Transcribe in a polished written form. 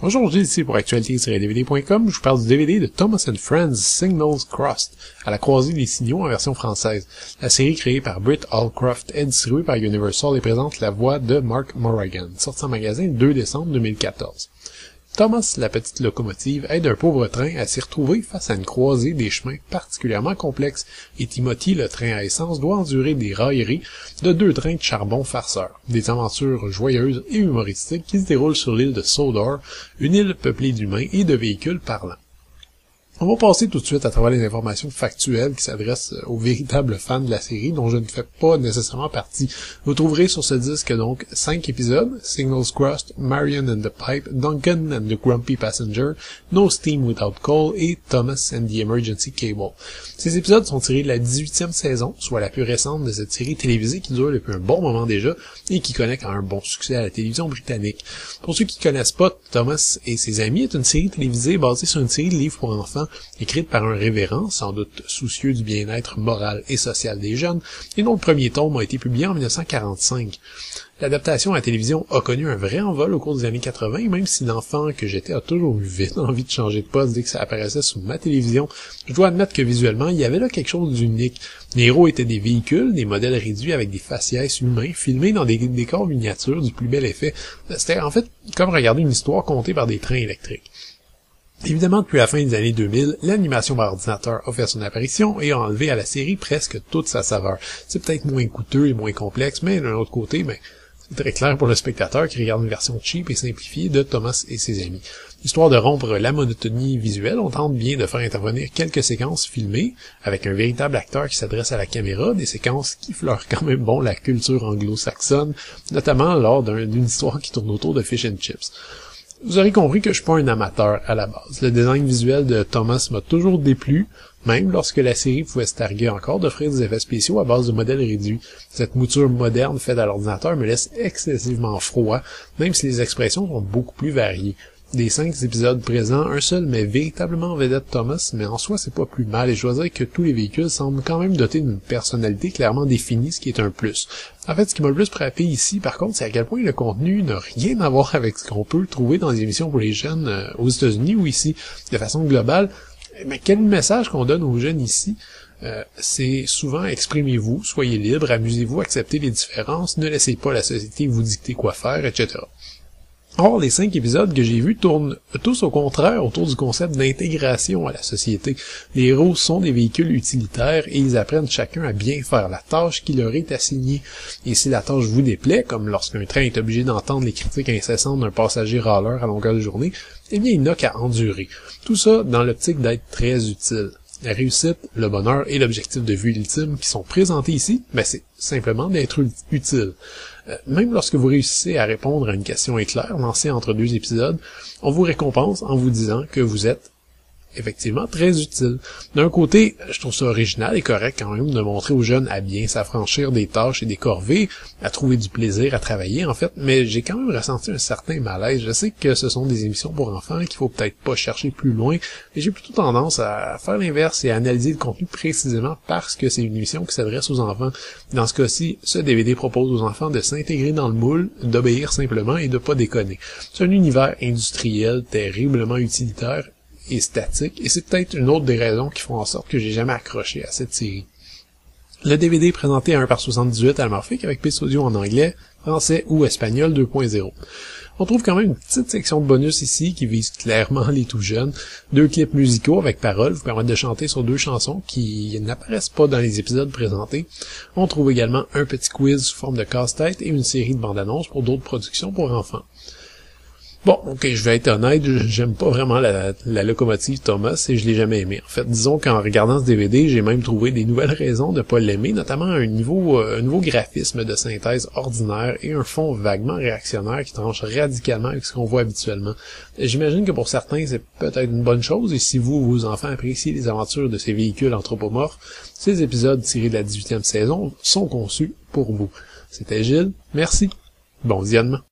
Aujourd'hui, ici pour actualité-dvd.com, je vous parle du DVD de Thomas & Friends, Signals Crossed, à la croisée des signaux en version française. La série créée par Britt Allcroft est distribuée par Universal et présente la voix de Mark Morrigan, sortie en magasin le 2 décembre 2014. Thomas, la petite locomotive, aide un pauvre train à s'y retrouver face à une croisée des chemins particulièrement complexe, et Timothy, le train à essence, doit endurer des railleries de deux trains de charbon farceurs. Des aventures joyeuses et humoristiques qui se déroulent sur l'île de Sodor, une île peuplée d'humains et de véhicules parlants. On va passer tout de suite à travers les informations factuelles qui s'adressent aux véritables fans de la série, dont je ne fais pas nécessairement partie. Vous trouverez sur ce disque donc 5 épisodes, Signals Crossed, Marion and the Pipe, Duncan and the Grumpy Passenger, No Steam Without Coal et Thomas and the Emergency Cable. Ces épisodes sont tirés de la 18e saison, soit la plus récente de cette série télévisée qui dure depuis un bon moment déjà et qui connaît quand même un bon succès à la télévision britannique. Pour ceux qui connaissent pas, Thomas et ses amis est une série télévisée basée sur une série de livres pour enfants écrite par un révérend, sans doute soucieux du bien-être moral et social des jeunes, et dont le premier tome a été publié en 1945. L'adaptation à la télévision a connu un vrai envol au cours des années 80, même si l'enfant que j'étais a toujours eu vite envie de changer de poste dès que ça apparaissait sur ma télévision. Je dois admettre que visuellement, il y avait là quelque chose d'unique. Les héros étaient des véhicules, des modèles réduits avec des faciès humains, filmés dans des décors miniatures du plus bel effet. C'était en fait comme regarder une histoire contée par des trains électriques. Évidemment, depuis la fin des années 2000, l'animation par ordinateur a fait son apparition et a enlevé à la série presque toute sa saveur. C'est peut-être moins coûteux et moins complexe, mais d'un autre côté, c'est très clair pour le spectateur qui regarde une version cheap et simplifiée de Thomas et ses amis. Histoire de rompre la monotonie visuelle, on tente bien de faire intervenir quelques séquences filmées, avec un véritable acteur qui s'adresse à la caméra, des séquences qui fleurent quand même la culture anglo-saxonne, notamment lors d'une histoire qui tourne autour de fish and chips. Vous aurez compris que je suis pas un amateur à la base. Le design visuel de Thomas m'a toujours déplu, même lorsque la série pouvait se targuer encore d'offrir des effets spéciaux à base de modèles réduits. Cette mouture moderne faite à l'ordinateur me laisse excessivement froid, même si les expressions sont beaucoup plus variées. Des 5 épisodes présents, un seul met véritablement en vedette Thomas, mais en soi c'est pas plus mal, et je dois dire que tous les véhicules semblent quand même dotés d'une personnalité clairement définie, ce qui est un plus. En fait, ce qui m'a le plus frappé ici, par contre, c'est à quel point le contenu n'a rien à voir avec ce qu'on peut trouver dans les émissions pour les jeunes aux États-Unis ou ici, de façon globale. Mais quel message qu'on donne aux jeunes ici? C'est souvent exprimez-vous, soyez libre, amusez-vous, acceptez les différences, ne laissez pas la société vous dicter quoi faire, etc. Or, les 5 épisodes que j'ai vus tournent tous au contraire autour du concept d'intégration à la société. Les héros sont des véhicules utilitaires et ils apprennent chacun à bien faire la tâche qui leur est assignée. Et si la tâche vous déplaît, comme lorsqu'un train est obligé d'entendre les critiques incessantes d'un passager râleur à longueur de journée, eh bien il n'a qu'à endurer. Tout ça dans l'optique d'être très utile. La réussite, le bonheur et l'objectif de vue ultime qui sont présentés ici, c'est simplement d'être utile. Même lorsque vous réussissez à répondre à une question éclair lancée entre 2 épisodes, on vous récompense en vous disant que vous êtes effectivement très utile. D'un côté, je trouve ça original et correct quand même de montrer aux jeunes à bien s'affranchir des tâches et des corvées, à trouver du plaisir à travailler en fait, mais j'ai quand même ressenti un certain malaise. Je sais que ce sont des émissions pour enfants, qu'il faut peut-être pas chercher plus loin, et j'ai plutôt tendance à faire l'inverse et à analyser le contenu précisément parce que c'est une émission qui s'adresse aux enfants. Dans ce cas-ci, ce DVD propose aux enfants de s'intégrer dans le moule, d'obéir simplement et de pas déconner. C'est un univers industriel terriblement utilitaire et statique, et c'est peut-être une autre des raisons qui font en sorte que j'ai jamais accroché à cette série. Le DVD est présenté à 1/78 anamorphique avec piste audio en anglais, français ou espagnol 2.0. On trouve quand même une petite section de bonus ici qui vise clairement les tout jeunes. 2 clips musicaux avec paroles vous permettent de chanter sur 2 chansons qui n'apparaissent pas dans les épisodes présentés. On trouve également un petit quiz sous forme de casse-tête et une série de bandes annonces pour d'autres productions pour enfants. Bon, ok, je vais être honnête, j'aime pas vraiment la locomotive Thomas et je l'ai jamais aimé. En fait, disons qu'en regardant ce DVD, j'ai même trouvé des nouvelles raisons de pas l'aimer, notamment un nouveau graphisme de synthèse ordinaire et un fond vaguement réactionnaire qui tranche radicalement avec ce qu'on voit habituellement. J'imagine que pour certains, c'est peut-être une bonne chose, et si vous ou vos enfants appréciez les aventures de ces véhicules anthropomorphes, ces épisodes tirés de la 18e saison sont conçus pour vous. C'était Gilles, merci, bon visionnement.